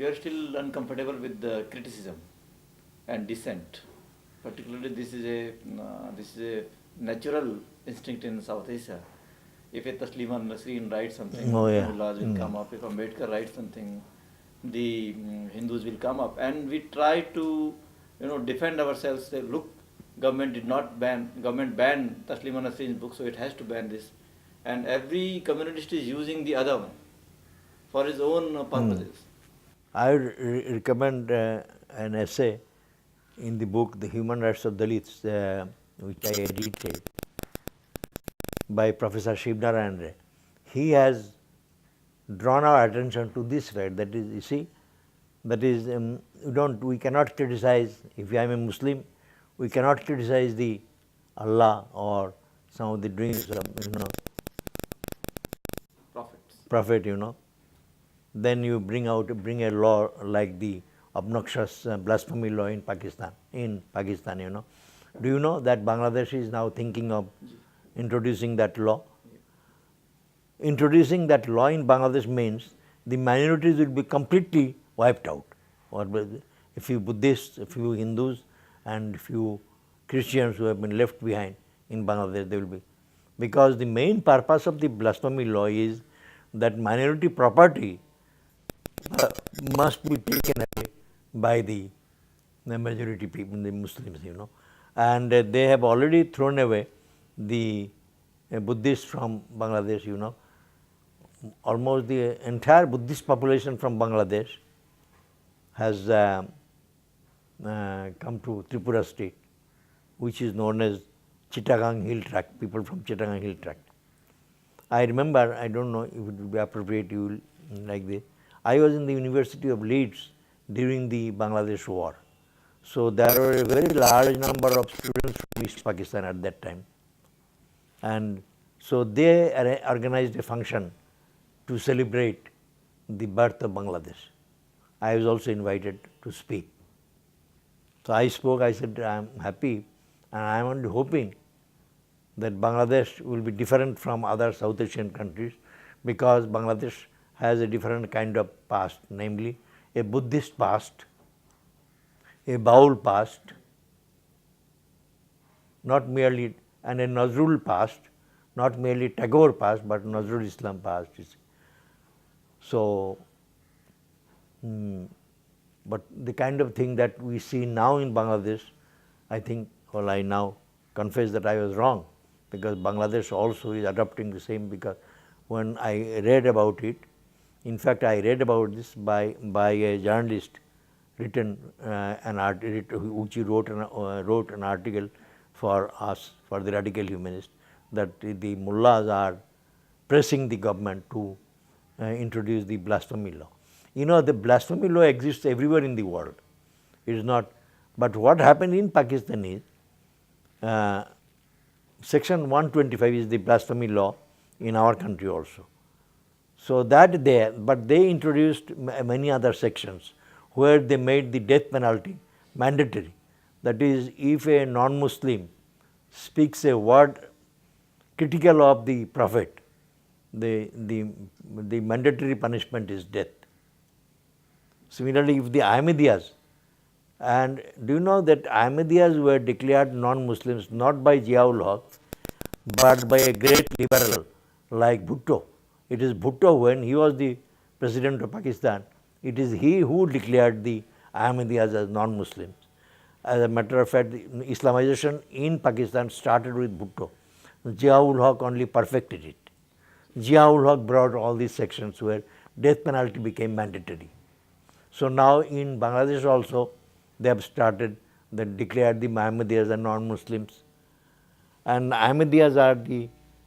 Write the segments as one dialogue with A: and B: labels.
A: we are still uncomfortable with the criticism and dissent. Particularly, this is a natural instinct in South Asia. If a Tasliman Nasreen writes something,
B: Oh, yeah.
A: mullahs will come up. If Ambedkar writes something, the Hindus will come up, and we try to, defend ourselves. Say, look, government banned Tasliman Nasreen's book, so it has to ban this, and every communist is using the other one for his own purposes.
B: I would recommend an essay in the book The Human Rights of Dalits, which I edited, by Professor Shivnarayan Ray. He has drawn our attention to this fact, that is, you see, that is, we cannot criticize, if I am a Muslim, we cannot criticize the Allah or some of the doings of, Prophet, Then you bring a law like the obnoxious blasphemy law in Pakistan, Do you know that Bangladesh is now thinking of introducing that law? Introducing that law in Bangladesh means the minorities will be completely wiped out. Or a few Buddhists, a few Hindus, and a few Christians who have been left behind in Bangladesh, they will be. Because the main purpose of the blasphemy law is that minority property must be taken away by the majority people, the Muslims, And they have already thrown away the Buddhists from Bangladesh, Almost the entire Buddhist population from Bangladesh has come to Tripura state, which is known as Chittagong Hill Tract, people from Chittagong Hill Tract. I remember, I don't know if it would be appropriate, you will like this. I was in the University of Leeds during the Bangladesh war. So there were a very large number of students from East Pakistan at that time. And so they organized a function to celebrate the birth of Bangladesh. I was also invited to speak. So I spoke, I said, I am happy and I am only hoping that Bangladesh will be different from other South Asian countries, because Bangladesh has a different kind of past, namely a Buddhist past, a Baul past, not merely, and a Nazrul past, not merely Tagore past, but Nazrul Islam past. So, but the kind of thing that we see now in Bangladesh, I think, well, I now confess that I was wrong, because Bangladesh also is adopting the same, because when I read about it, in fact, I read about this by a journalist, written an article, which wrote an article for us, for the Radical Humanist, that the mullahs are pressing the government to introduce the blasphemy law. The blasphemy law exists everywhere in the world. It is not, but what happened in Pakistan is, Section 125 is the blasphemy law in our country also. So that but they introduced many other sections where they made the death penalty mandatory. That is, if a non-Muslim speaks a word critical of the Prophet, the mandatory punishment is death. Similarly, if the Ahmadiyas, and do you know that Ahmadiyas were declared non-Muslims not by Ziaul Haq, but by a great liberal like Bhutto. It is Bhutto, when he was the president of Pakistan, it is he who declared the Ahmadiyas as non-Muslims. As a matter of fact, Islamization in Pakistan started with Bhutto. Ziaul Haq only perfected it. Ziaul Haq brought all these sections where death penalty became mandatory. So now in Bangladesh also, they have started, they declared the Ahmadiyas as non-Muslims. And Ahmadiyas are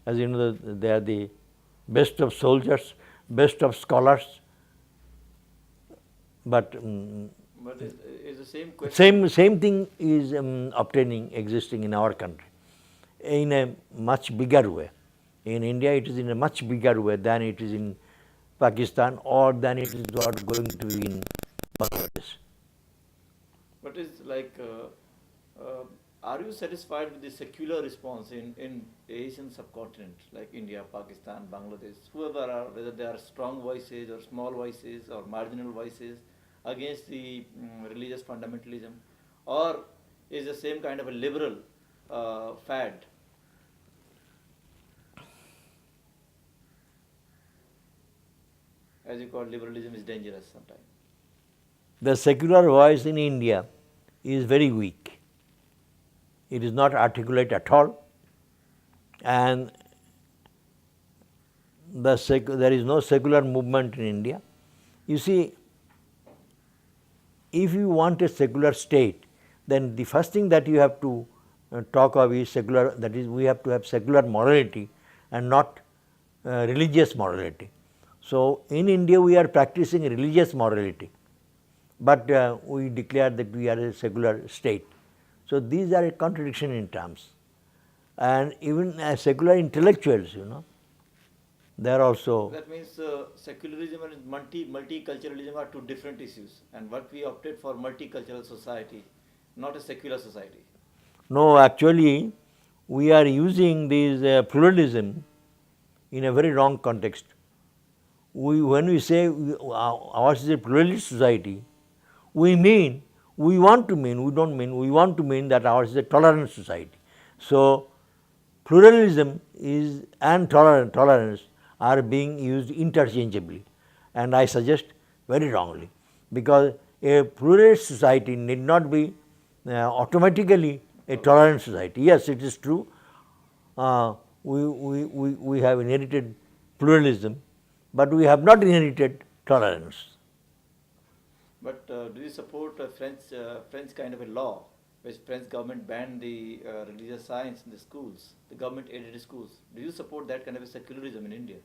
B: as you know, they are the best of soldiers, best of scholars. But
A: it's the same question.
B: Same thing is existing in our country in a much bigger way. In India, it is in a much bigger way than it is in Pakistan, or than it is what going to be in Bangladesh.
A: But it's like, are you satisfied with the secular response in Asian subcontinent, like India, Pakistan, Bangladesh, whoever are, whether they are strong voices or small voices or marginal voices, against the religious fundamentalism, or is the same kind of a liberal fad? As you call, liberalism is dangerous sometimes.
B: The secular voice in India is very weak. It is not articulate at all, and there is no secular movement in India. You see, if you want a secular state, then the first thing that you have to talk of is secular, that is, we have to have secular morality and not religious morality. So, in India we are practicing religious morality, but we declare that we are a secular state. So, these are a contradiction in terms, and even as secular intellectuals, they are also.
A: That means secularism and multiculturalism are two different issues, and what we opted for multicultural society, not a secular society.
B: No, actually, we are using this pluralism in a very wrong context. When we say ours is a pluralist society, we want to mean that ours is a tolerant society. So, pluralism and tolerance are being used interchangeably, and I suggest very wrongly, because a pluralist society need not be automatically a tolerant society. Yes, it is true. We have inherited pluralism, but we have not inherited tolerance.
A: But do you support a French kind of a law, which French government banned the religious science in the schools, the government aided schools? Do you support that kind of a secularism in India?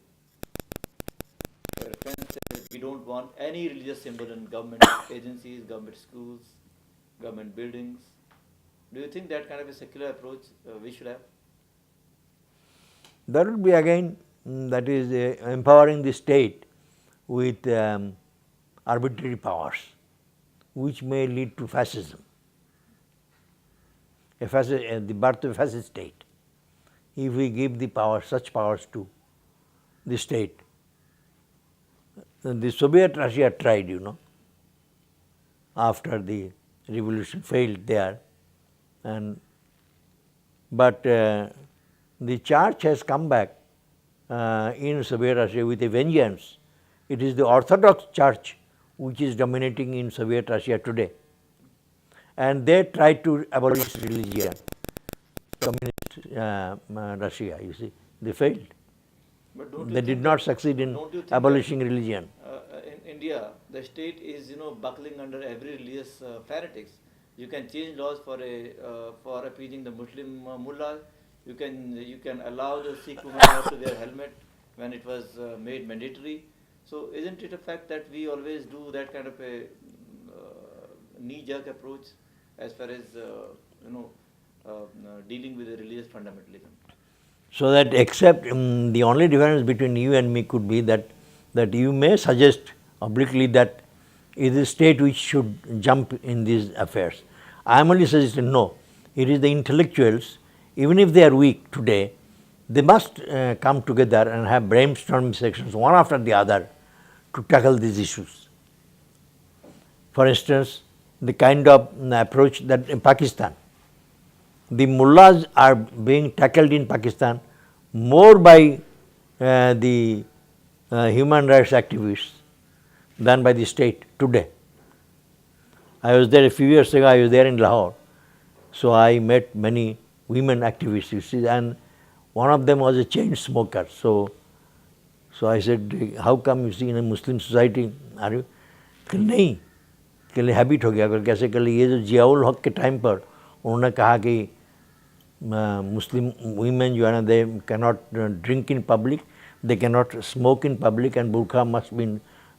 A: Where French says we don't want any religious symbol in government agencies, government schools, government buildings. Do you think that kind of a secular approach we should have?
B: That would be again, that is empowering the state with arbitrary powers, which may lead to fascism, the birth of a fascist state, if we give the such powers to the state. The Soviet Russia tried, after the revolution failed there, but the church has come back in Soviet Russia with a vengeance. It is the Orthodox Church which is dominating in Soviet Russia today, and they tried to abolish religion. Communist Russia, you see, they failed. They did not succeed in abolishing religion.
A: In India, the state is buckling under every religious fanatics. You can change laws for appeasing the Muslim mullahs. You can allow the Sikh women not to wear helmet when it was made mandatory. So isn't it a fact that we always do that kind of a knee-jerk approach as far as dealing with the religious fundamentalism?
B: So that except the only difference between you and me could be that you may suggest obliquely that it is the state which should jump in these affairs. I am only suggesting no, it is the intellectuals, even if they are weak today, they must come together and have brainstorming sessions one after the other to tackle these issues. For instance, the kind of approach that in Pakistan, the mullahs are being tackled in Pakistan more by the human rights activists than by the state today. I was there a few years ago, I was there in Lahore, so I met many women activists, you see, and one of them was a chain smoker. So I said, how come, you see, in a Muslim society, are you? नहीं, के लिए habit हो गया, अगर कैसे कर लिए, ये जो जियाउल हक के टाइम पर उन्होंने कहा कि Muslim women जो है ना, they cannot drink in public, they cannot smoke in public, and burqa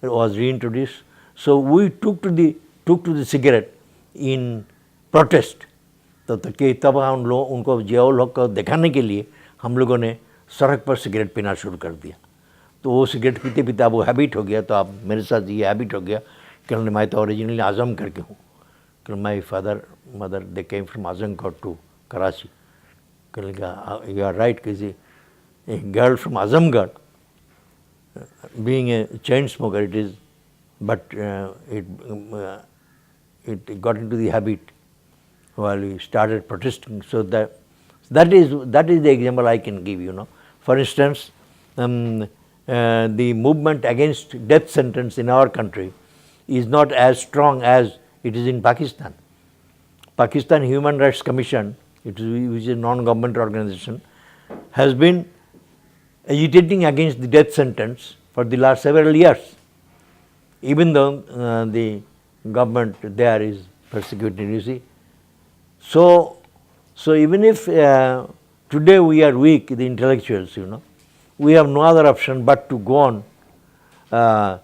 B: was reintroduced. So we took to the cigarette in protest. तो तब हम लोग उनको जियाउल हक को दिखाने के लिए हम लोगों ने सड़क पर सिगरेट पीना शुरू कर दिया. तो वो सिगरेट पीते पीते अब वो हैबिट हो गया. तो अब मेरे साथ ये हैबिट हो गया कि मैं तो ओरिजिनली आजम करके हूँ. My father mother they came from Azamgarh to Karachi. You are right, a girl from Azamgarh being a chain smoker, it is but it got into the habit while we started protesting. So that is the example I can give. For instance, the movement against death sentence in our country is not as strong as it is in Pakistan. Pakistan Human Rights Commission, which is a non-government organization, has been agitating against the death sentence for the last several years, even though the government there is persecuted, you see. So even if today we are weak, the intellectuals, we have no other option but to go on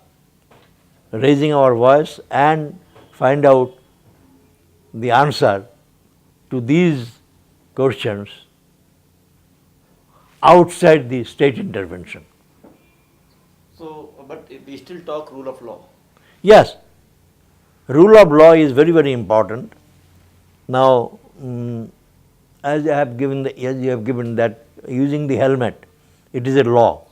B: raising our voice and find out the answer to these questions outside the state intervention.
A: So, but we still talk rule of law.
B: Yes, rule of law is very, very important. Now, as you have given that using the helmet, it is a law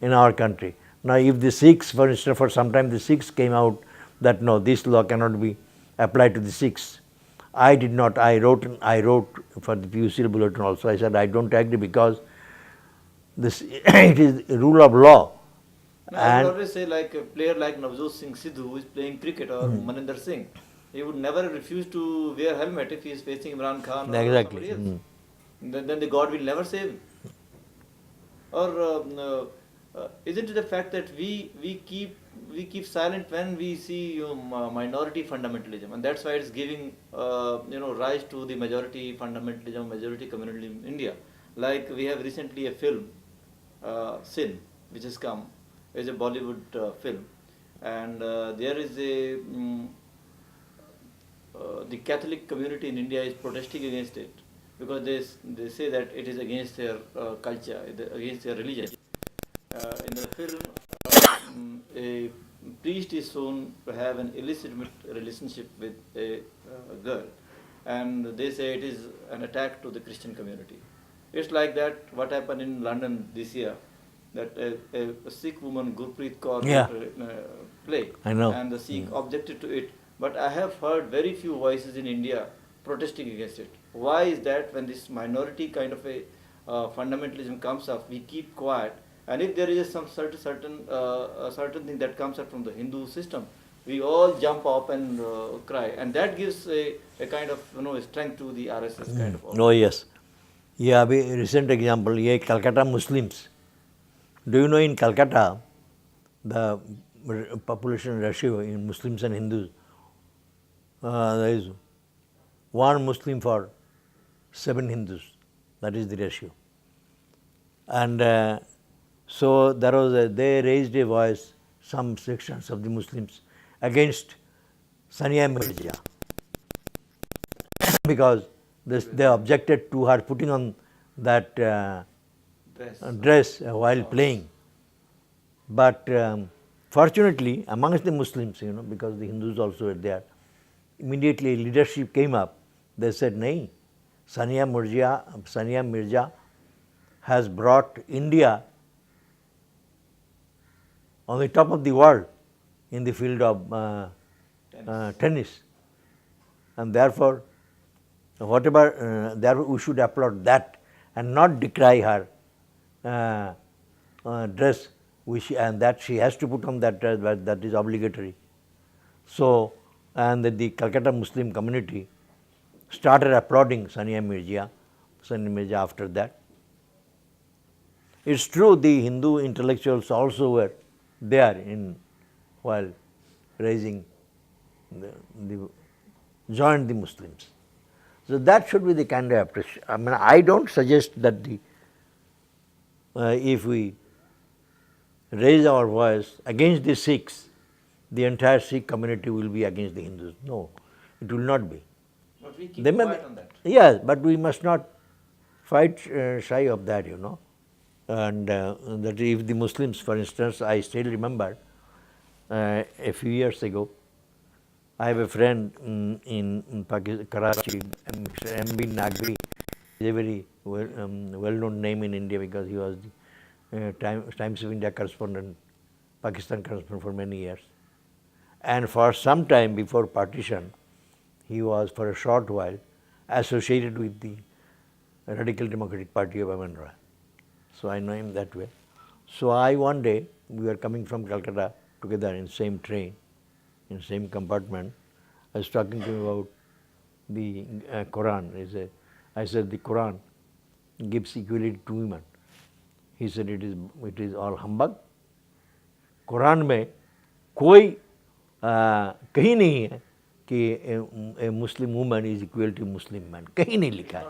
B: in our country. Now, if the Sikhs, for instance, for some time the Sikhs came out that no, this law cannot be applied to the Sikhs. I did not. I wrote for the PUCL Bulletin also. I said I don't agree because this it is rule of law.
A: And I would always say, like a player like Navjot Singh Sidhu, who is playing cricket, or Maninder Singh, he would never refuse to wear helmet if he is facing Imran Khan or
B: Exactly.
A: somebody else. Then the God will never save him. Or isn't it the fact that we keep silent when we see minority fundamentalism, and that's why it's giving rise to the majority fundamentalism, majority community in India. Like we have recently a film, Sin, which has come. Is a Bollywood film, and there is the Catholic community in India is protesting against it because they say that it is against their culture, against their religion. In the film, a priest is shown to have an illegitimate relationship with a girl, and they say it is an attack to the Christian community. It's like that what happened in London this year, that a Sikh woman, Gurpreet Kaur, play,
B: I know.
A: and the Sikh objected to it. But I have heard very few voices in India protesting against it. Why is that? When this minority kind of a fundamentalism comes up, we keep quiet. And if there is some certain thing that comes up from the Hindu system, we all jump up and cry, and that gives a kind of strength to the RSS kind of.
B: Oh yes, yeah. A recent example, Calcutta Muslims. Do you know in Calcutta, the population ratio in Muslims and Hindus, there is 1 Muslim for 7 Hindus. That is the ratio. And so they raised a voice, some sections of the Muslims, against Sania Mirza because they objected to her putting on that dress while playing. But fortunately, amongst the Muslims, because the Hindus also were there, immediately leadership came up. They said, "Nahi, Sania Mirza has brought India on the top of the world in the field of tennis, and therefore, therefore we should applaud that and not decry her dress, and that she has to put on that dress, but that is obligatory." So, and the Calcutta Muslim community started applauding Sania Mirza after that. It's true the Hindu intellectuals also were there while raising joined the Muslims. So that should be the kind of appreciation. I mean, I don't suggest that if we raise our voice against the Sikhs, the entire Sikh community will be against the Hindus. No, it will not be.
A: But we keep quiet on that.
B: Yes, but we must not fight shy of that, And that if the Muslims, for instance, I still remember a few years ago, I have a friend in Pakistan, Karachi, Mr. M.B. Nagri. He is a very well-known name in India because he was the Times of India correspondent, Pakistan correspondent for many years. and for some time before partition, he was for a short while associated with the Radical Democratic Party of Amandra. So I know him that way. So one day, we were coming from Calcutta together in same train, in same compartment. I was talking to him about the Quran. I said the Quran gives equality to women. He said it is all humbug. Quran में कोई कहीं नहीं है कि a Muslim woman is equal to Muslim man, कहीं नहीं लिखा है.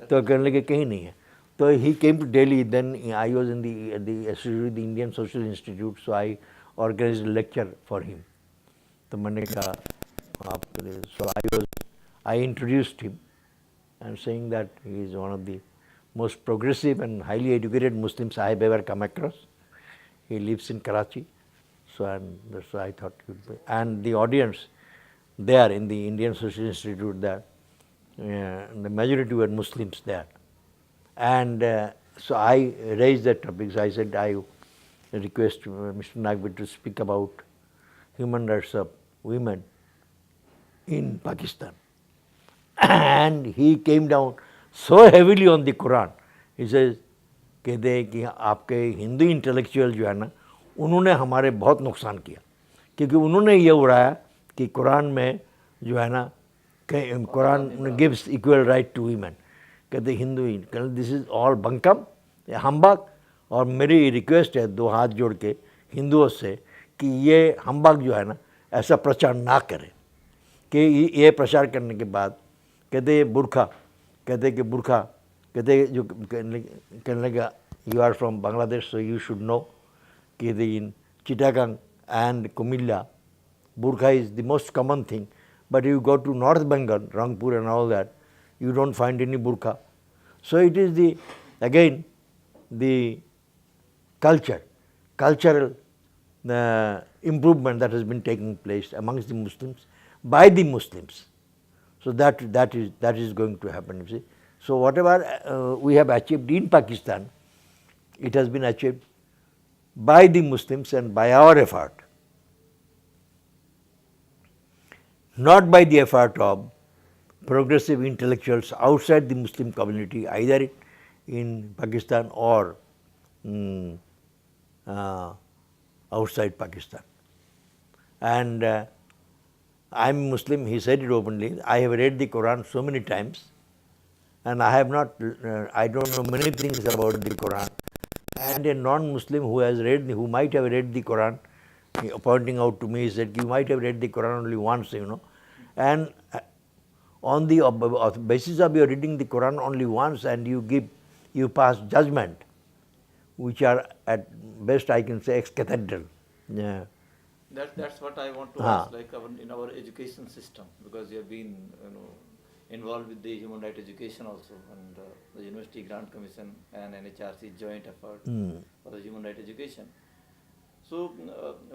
B: तो कहने लगे कहीं नहीं है. तो he came to Delhi, then I was in the Indian Social Institute, so I organised a lecture for him. तो मैंने कहा आप, so I introduced him and saying that he is one of the most progressive and highly educated Muslims I have ever come across. He lives in Karachi. So that's why I thought he would be. And the audience there in the Indian Social Institute there, the majority were Muslims there. And so I raised that topic. So I said I request Mr. Nagvi to speak about human rights of women in Pakistan. And he came down so heavily on the Quran. He says, कहते हैं कि आपके Hindu intellectual जो है ना, उन्होंने हमारे बहुत नुकसान किया, क्योंकि उन्होंने ये उड़ाया कि कुरान में जो है ना, Quran gives equal right to women. कहते Hindu, this is all bunkum, humbug. और मेरी रिक्वेस्ट है दो हाथ जोड़ के हिंदुओं से कि ये हम्बक जो है ना, ऐसा प्रचार ना करें. कि ये प्रचार करने के बाद कहते ये बुरखा, कहते कि बुरखा, कहते जो कहने लगा you are from Bangladesh, so you should know कि in Chittagong and Comilla burqa is the most common thing, but you go to North Bengal, Rangpur and all that, you don't find any burqa. So it is again the cultural improvement that has been taking place amongst the Muslims by the Muslims. So that is going to happen, you see. So whatever we have achieved in Pakistan, it has been achieved by the Muslims and by our effort, not by the effort of progressive intellectuals outside the Muslim community, either in Pakistan or outside Pakistan. And I am Muslim, he said it openly. I have read the Quran so many times, and I have not, I don't know many things about the Quran. And a non-Muslim who might have read the Quran, pointing out to me, he said, you might have read the Quran only once, you know. And on the basis of your reading the Quran only once, and you pass judgment, which are at best I can say ex-cathedral. Yeah.
A: That's what I want to ask, like in our education system, because you have been involved with the human rights education also, and the University Grant Commission and NHRC joint effort for the human rights education. So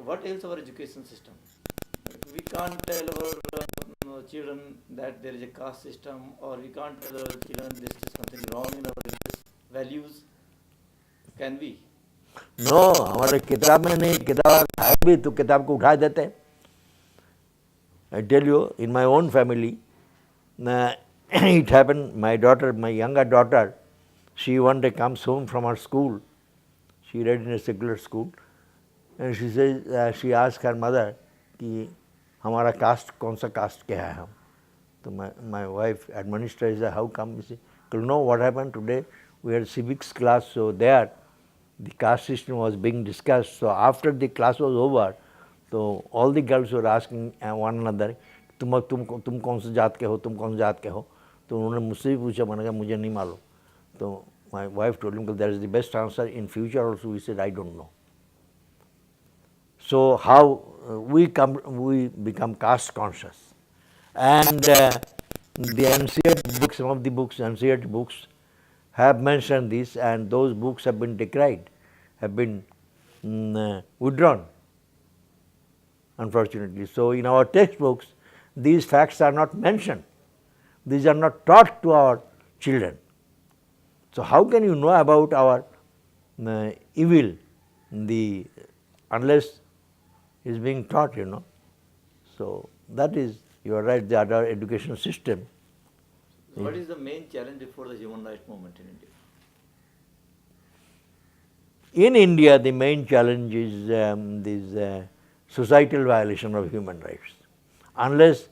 A: what else our education system? We can't tell our children that there is a caste system, or we can't tell our children this is something wrong in our religious values. Can we?
B: No, हमारे किताब में नहीं, किताब है भी तो किताब को उठा देते हैं. I tell you, in my own family, it happened. My younger daughter, she one day comes home from her school. She read in a secular school, and she says, she asked her mother कि हमारा caste कौन सा caste क्या है हम. तो my wife administrator said, how come? She said, you know what happened today? We had civics class, so there the caste system was being discussed. So after the class was over, so all the girls were asking one another, तुम कौन से जात के हो, तुम कौन से जात के हो. तो उन्होंने मुझसे भी पूछा, मैंने कहा मुझे नहीं मालूम. तो my wife told him that is the best answer. In future also, he said, I don't know. So how we become caste conscious, and the NCERT books, some of the books, NCERT books, have mentioned this, and those books have been decried, have been withdrawn, unfortunately. So in our textbooks, these facts are not mentioned. These are not taught to our children. So how can you know about our evil unless it is being taught, you know? So that is, you are right, the other education system.
A: What is the main challenge for the human rights movement in India?
B: In India, the main challenge is this societal violation of human rights. Unless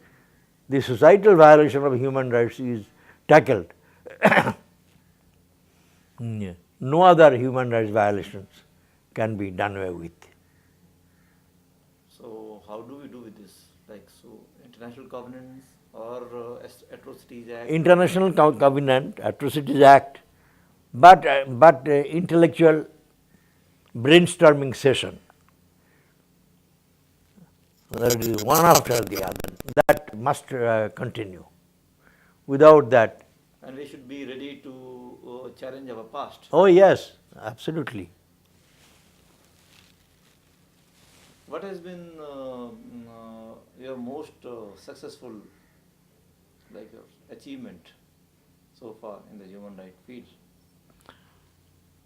B: the societal violation of human rights is tackled, no other human rights violations can be done away with.
A: So how do we do with this? Like, so international covenants or atrocities act?
B: International Covenant, Atrocities Act, but intellectual brainstorming session. That is one after the other. That must continue. Without that,
A: And we should be ready to challenge our past.
B: oh yes, absolutely.
A: What has been your most successful achievement so far in the human rights field?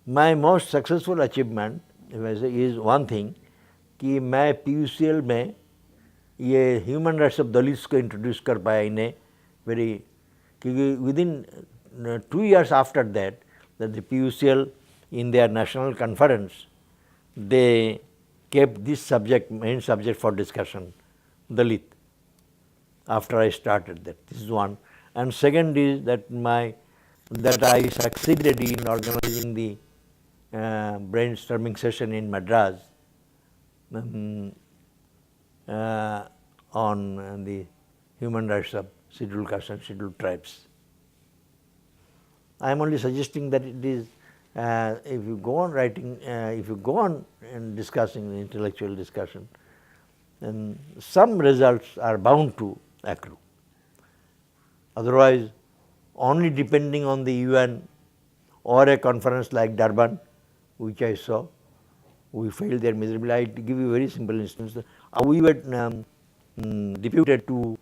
B: My most successful achievement is one thing कि मैं PUCL में ये human rights of Dalits को introduce कर पाया इन्हें very, क्योंकि within 2 years after that the PUCL in their national conference they kept this subject, main subject for discussion, Dalit, after I started that. This is one. And second is that I succeeded in organizing the brainstorming session in Madras on the human rights of scheduled castes and scheduled tribes. I am only suggesting that it is, if you go on writing, if you go on and discussing the intellectual discussion, then some results are bound to accrue. Otherwise, only depending on the UN or a conference like Durban, which I saw, we failed there miserably. I give you a very simple instance. We were deputed to,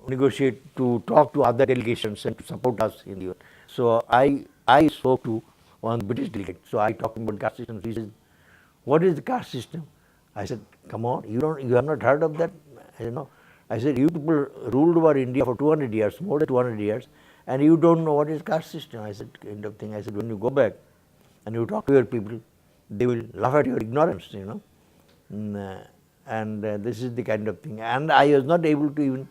B: negotiate, to talk to other delegations and to support us in the UN. So I spoke to one British delegate. So I talked about caste system. He said, "What is the caste system?" I said, "Come on, you have not heard of that?" I said, "No." I said, "You people ruled over India for 200 years, more than 200 years, and you don't know what is caste system." I said, kind of thing. I said, "When you go back and you talk to your people, they will laugh at your ignorance, And this is the kind of thing. And I was not able to even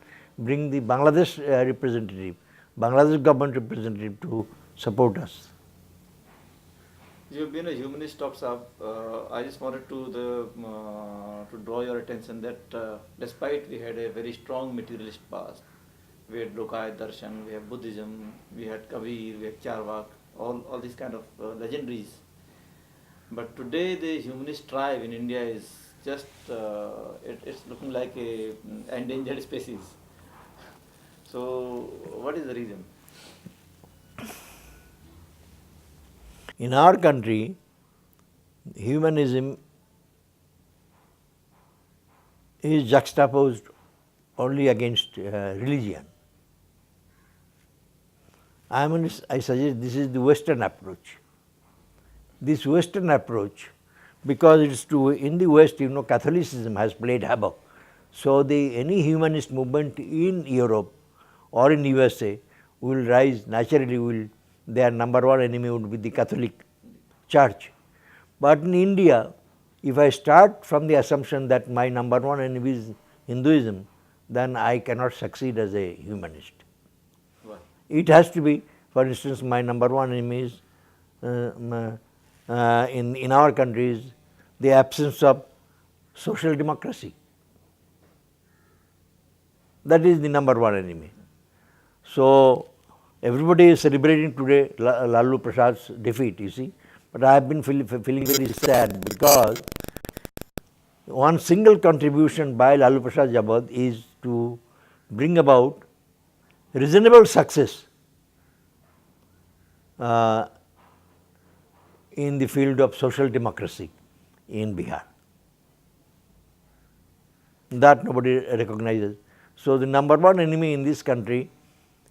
B: bring the Bangladesh representative, Bangladesh government representative to support us.
A: You have been a humanist of Saab. I just wanted to draw your attention that despite we had a very strong materialist past, we had Lokaya Darshan, we have Buddhism, we had Kabir, we had Charvak, all these kind of legendaries. But today the humanist tribe in India is just, it's looking like a endangered species. So what is the reason?
B: In our country, humanism is juxtaposed only against religion. I suggest this is the Western approach. This Western approach, because it's true, in the West, Catholicism has played havoc. So any humanist movement in Europe or in USA will rise naturally, their number one enemy would be the Catholic Church. But in India, if I start from the assumption that my number one enemy is Hinduism, then I cannot succeed as a humanist.
A: Why?
B: It has to be, for instance, my number one enemy is in our countries, the absence of social democracy. That is the number one enemy. So everybody is celebrating today Lalu Prasad's defeat, you see. But I have been feeling very sad because one single contribution by Lalu Prasad Yadav is to bring about reasonable success in the field of social democracy in Bihar. That nobody recognizes. So the number one enemy in this country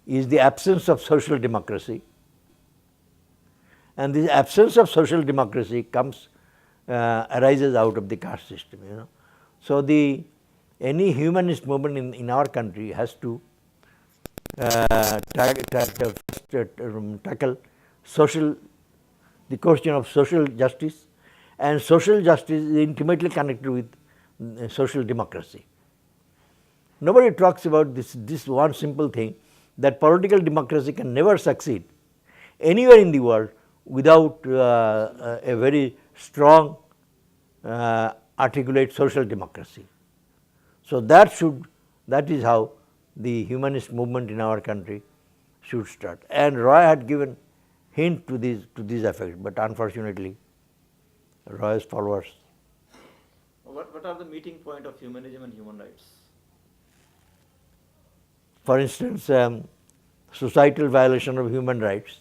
B: is the absence of social democracy. And this absence of social democracy arises out of the caste system, So any humanist movement in our country has to tackle the question of social justice, and social justice is intimately connected with social democracy. Nobody talks about this one simple thing, that political democracy can never succeed anywhere in the world without a very strong articulate social democracy. So that is how the humanist movement in our country should start. And Roy had given hint to this effect, but unfortunately Roy's followers.
A: What are the meeting point of humanism and human rights?
B: For instance, societal violation of human rights,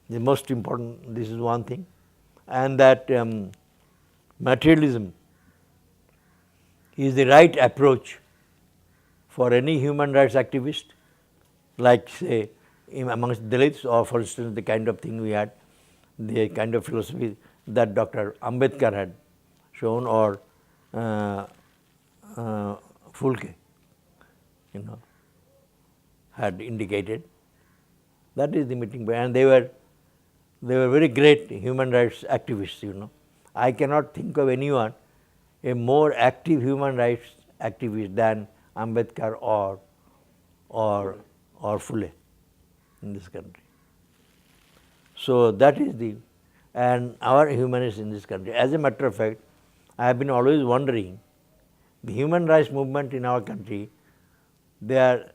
B: the most important, this is one thing, and that materialism is the right approach for any human rights activist, like say amongst Dalits, or for instance the kind of thing we had, the kind of philosophy that Dr. Ambedkar had shown, or Fulke, had indicated. That is the meeting point, and they were very great human rights activists. I cannot think of anyone a more active human rights activist than Ambedkar or Phule in this country. So that is and our humanists in this country. As a matter of fact, I have been always wondering, the human rights movement in our country, their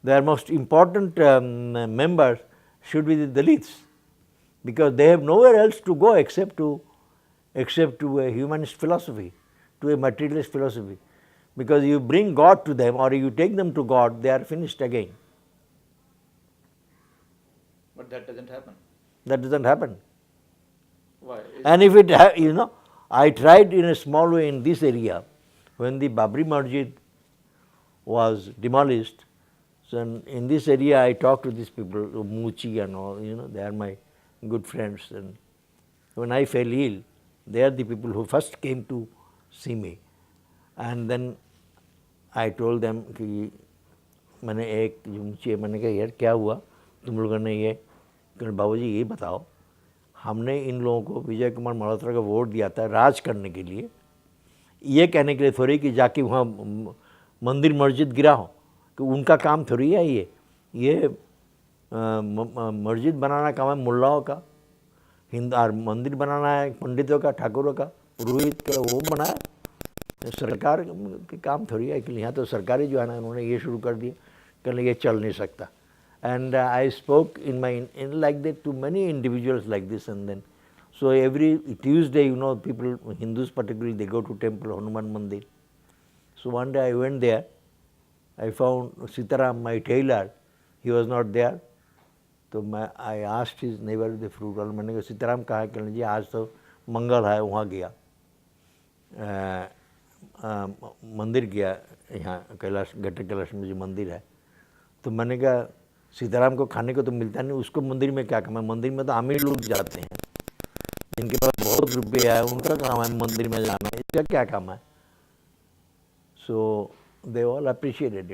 B: most important members should be the Dalits, because they have nowhere else to go except to a humanist philosophy, to a materialist philosophy. Because you bring God to them or you take them to God, they are finished again.
A: But that doesn't happen.
B: That doesn't happen.
A: Why?
B: And if I tried in a small way in this area, when the Babri Masjid was demolished. So in this area I talked to these people, Muchi and all, they are my good friends. And when I fell ill, they are the people who first came to see me. And then I told them कि मैंने एक मुझे मैंने कहा यार क्या हुआ तुम लोगों ने ये बाबूजी ये बताओ, हमने इन लोगों को विजय कुमार मल्होत्रा का वोट दिया था राज करने के लिए, ये कहने के लिए थोड़ी कि जाके वहाँ मंदिर मस्जिद गिराओ, कि उनका काम थोड़ी है ये मस्जिद बनाना काम है मुल्लाओं का, और मंदिर बनाना है पंडितों का, ठाकुरों का, पुरोहित का, वो बनाया, सरकार के काम थोड़ी है। कि यहाँ तो सरकारी जो है ना उन्होंने ये शुरू कर दिया, कहने ये चल नहीं सकता. And I spoke in like that to many individuals like this, and then so every Tuesday, people, Hindus particularly, they go to temple, Hanuman Mandir. So one day I went there, I found Sitaram, my tailor, he was not there. So I asked his neighbor, the fruit stall, मैंने कहा सीताराम कहाँ है? कहने जी आज तो मंगल है, वहाँ गया, मंदिर गया, यहाँ कैलाश, ग्रेटर कैलाश में जो मंदिर है. तो मैंने कहा सीताराम को खाने को तो मिलता नहीं, उसको मंदिर में क्या काम है? मंदिर में तो अमीर लोग जाते हैं, जिनके पास बहुत रुपये है, उनका काम है मंदिर में जाना, इसका क्या काम है? So they all appreciated,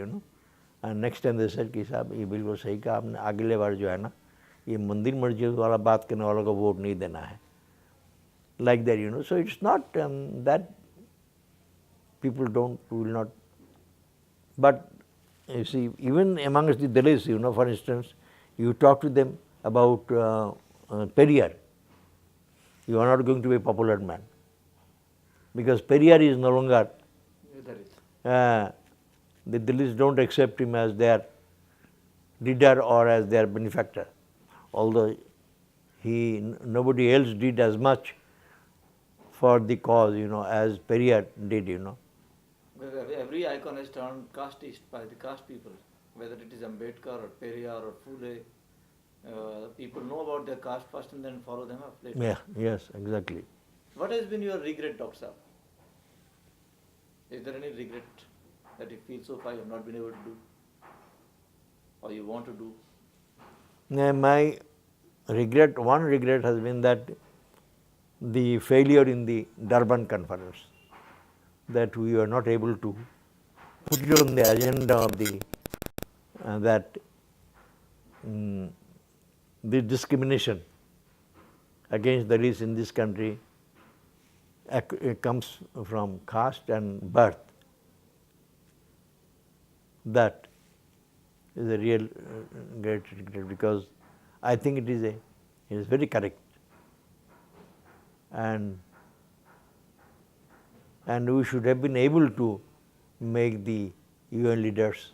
B: And next time they said कि साहब ये बिल्कुल सही कहा आपने, अगले बार जो है ना ये मंदिर मस्जिद वाला बात करने वालों को वोट नहीं देना है. Like that, So it's not that people will not. But you see, even amongst the Dalits, for instance, you talk to them about Periyar, you are not going to be a popular man, because Periyar is no longer, the Dalits don't accept him as their leader or as their benefactor, although nobody else did as much for the cause, as Periyar did,
A: Every icon is turned casteist by the caste people, whether it is Ambedkar or Periyar or Phule. People know about their caste first and then follow them up later.
B: Yeah, yes, exactly.
A: What has been your regret, Dr. Saab? Is there any regret that you feel so far you have not been able to do, or you want to do?
B: My one regret has been that the failure in the Durban conference. that we were not able to put it on the agenda of the that the discrimination against the race in this country comes from caste and birth. That is a real great regret, because I think it is very correct, and we should have been able to make the UN leaders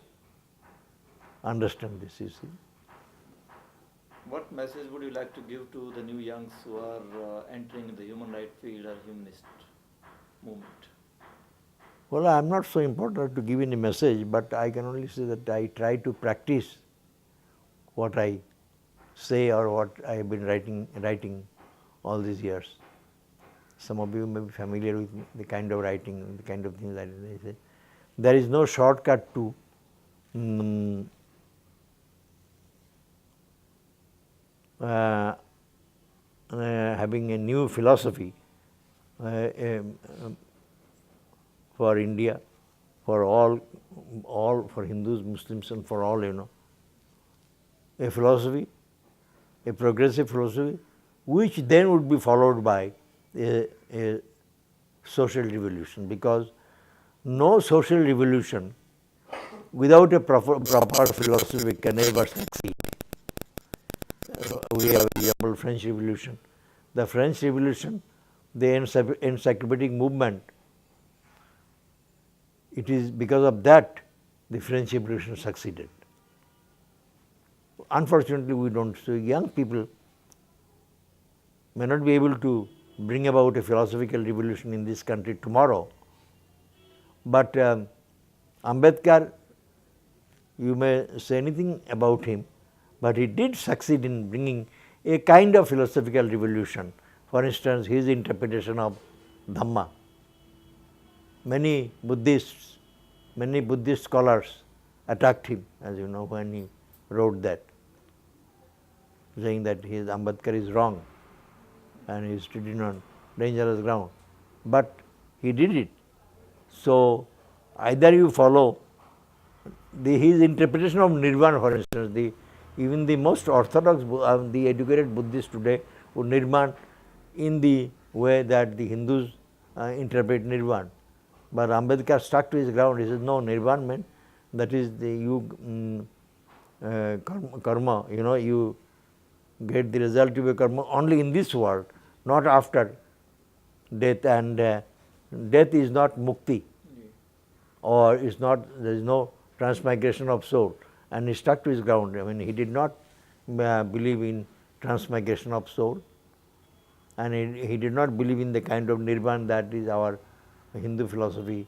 B: understand this issue.
A: What message would you like to give to the new youngs who are entering the human rights field or humanist movement?
B: Well, I am not so important to give any message, but I can only say that I try to practice what I say or what I have been writing all these years. Some of you may be familiar with the kind of writing, the kind of things that I say. There is no shortcut to having a new philosophy for India, for all for Hindus, Muslims, and for all, a philosophy, a progressive philosophy, which then would be followed by a social revolution, because no social revolution without a proper philosophy can ever succeed. We have the example French Revolution. The French Revolution, the encyclopedic movement, it is because of that the French Revolution succeeded. Unfortunately, we don't. So young people may not be able to bring about a philosophical revolution in this country tomorrow. But Ambedkar, you may say anything about him, but he did succeed in bringing a kind of philosophical revolution. For instance, his interpretation of Dhamma. Many Buddhist scholars attacked him, as you know, when he wrote that, saying that his Ambedkar is wrong and he is treading on dangerous ground. But he did it. So either you follow his interpretation of Nirvana, for instance, even the most orthodox, the educated Buddhists today would Nirvana in the way that the Hindus interpret Nirvana. But Ambedkar stuck to his ground. He says, no, Nirvana meant that is the karma, you get the result of your karma only in this world, not after death, and death is not mukti, or there is no transmigration of soul, and he stuck to his ground. I mean, he did not believe in transmigration of soul, and he did not believe in the kind of nirvana that is our Hindu philosophy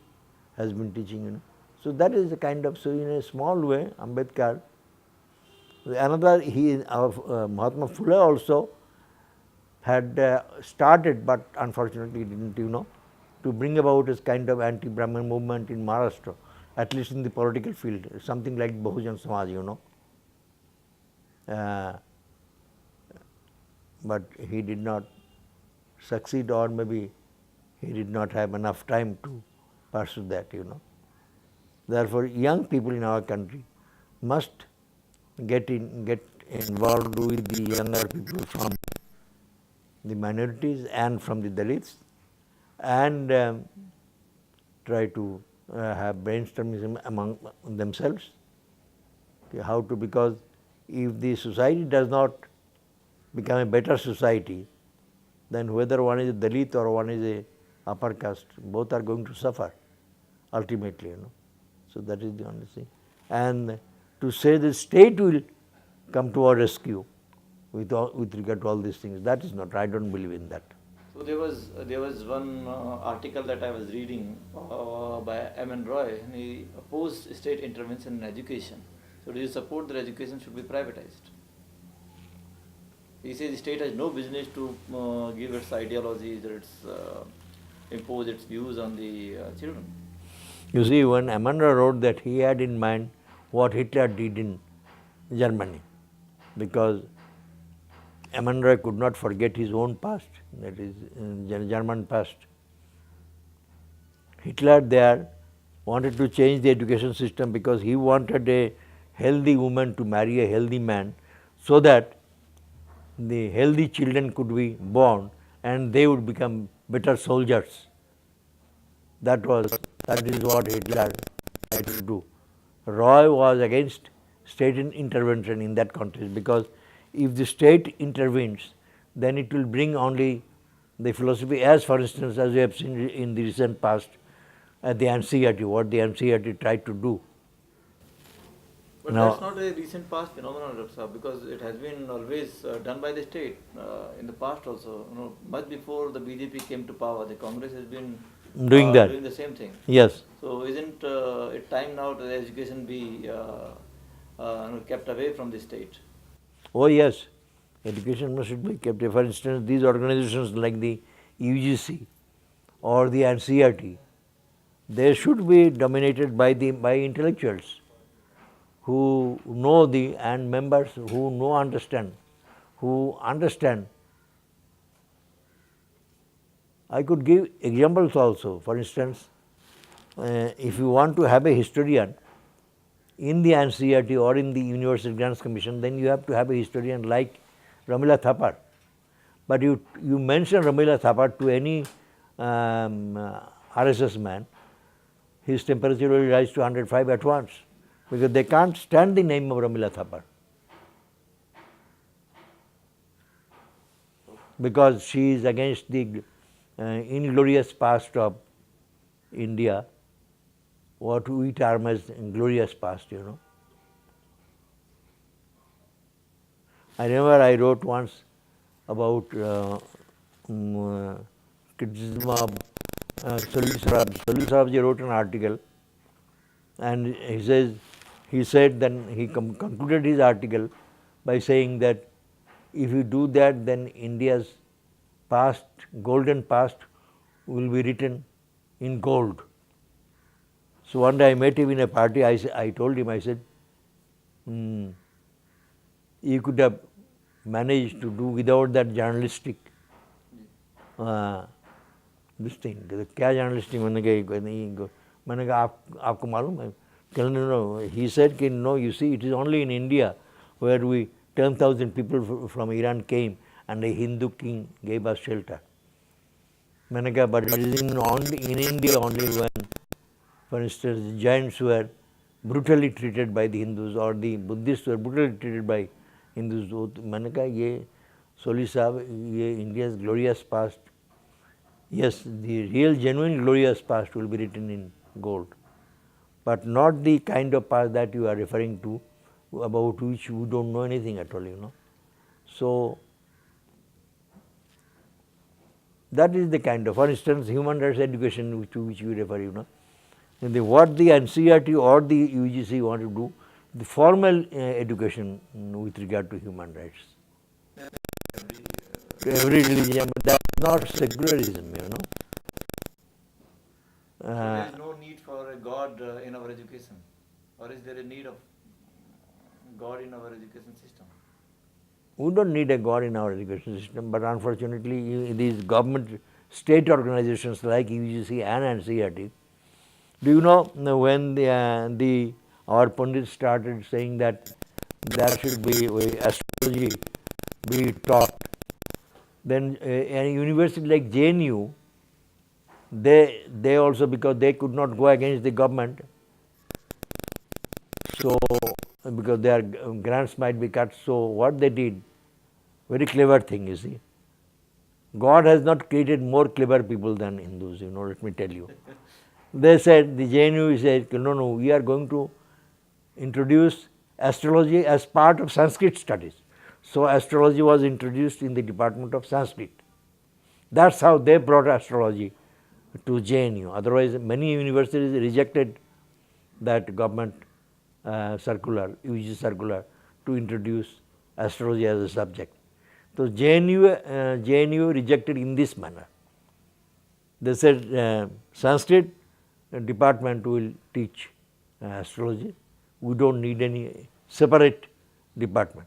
B: has been teaching. So that is the kind of, so in a small way, Ambedkar. Another, Mahatma Phule also had started, but unfortunately didn't, to bring about this kind of anti-Brahmin movement in Maharashtra, at least in the political field, something like Bahujan Samaj, but he did not succeed, or maybe he did not have enough time to pursue that, Therefore, young people in our country must get involved with the younger people from the minorities and from the Dalits, and try to have brainstorming among themselves, how to, because if the society does not become a better society, then whether one is a Dalit or one is a upper caste, both are going to suffer ultimately, So that is the only thing. And to say the state will come to our rescue with regard to all these things, that is not, I don't believe in that.
A: So there was one article that I was reading by M.N. Roy, and he opposed state intervention in education. So do you support that education should be privatized? He says the state has no business to give its ideologies or impose its views on the children.
B: You see, when M.N. Roy wrote that, he had in mind what Hitler did in Germany, because M.N. Roy could not forget his own past, that is German past. Hitler there wanted to change the education system because he wanted a healthy woman to marry a healthy man so that the healthy children could be born and they would become better soldiers. That is what Hitler tried to do. Roy was against state intervention in that context because if the state intervenes, then it will bring only the philosophy, as for instance, as we have seen in the recent past, the NCERT, what the NCERT tried to do.
A: But
B: Now,
A: that's not a recent past phenomenon, Dr. Saab, because it has been always done by the state in the past also. Much before the BJP came to power, the Congress has been
B: doing that.
A: doing the same thing.
B: Yes.
A: So isn't it time now that education be kept away from the state?
B: Oh yes, education must be kept. For instance, these organizations like the UGC or the NCERT, they should be dominated by intellectuals who know and members who understand. I could give examples also. For instance, if you want to have a historian in the NCERT or in the Universal Grants Commission, then you have to have a historian like Ramila Thapar. But you mention Ramila Thapar to any RSS man, his temperature will rise to 105 at once because they can't stand the name of Ramila Thapar. Because she is against the inglorious past of India, what we term as glorious past, I remember I wrote once about criticism of Civil Liberties. Wrote an article and he said then he concluded his article by saying that if you do that, then India's past, golden past, will be written in gold. So one day I met him in a party. I told him, I said, you could have managed to do without that journalistic this thing. क्या journalistic मैंने कहा आपको मालूम है? No. He said, no, you see, it is only in India where 10,000 people from Iran came and a Hindu king gave us shelter. मैंने कहा, but it is in India only when, for instance, Jains were brutally treated by the Hindus or the Buddhists were brutally treated by Hindus. मैंने कहा ये सोली साहब, ये India's glorious past, yes, the real genuine glorious past will be written in gold, but not the kind of past that you are referring to, about which we don't know anything at all, So that is the kind of, for instance, human rights education to which we refer, what the NCERT or the UGC want to do, the formal education with regard to human rights. To every religion, but that's not secularism,
A: So there is no need for a God in our education, or is there a need of God in our education system?
B: We don't need a God in our education system, but unfortunately these government, state organizations like UGC and NCERT, do you know when our pundits started saying that there should be astrology be taught, then a university like JNU, they also, because they could not go against the government, so because their grants might be cut, so what they did, very clever thing, you see. God has not created more clever people than Hindus, let me tell you. They said, the JNU said, no, we are going to introduce astrology as part of Sanskrit studies. So astrology was introduced in the Department of Sanskrit. That's how they brought astrology to JNU. Otherwise, many universities rejected that government circular, UGC circular, to introduce astrology as a subject. So JNU rejected in this manner. They said Sanskrit department will teach astrology. We don't need any separate department.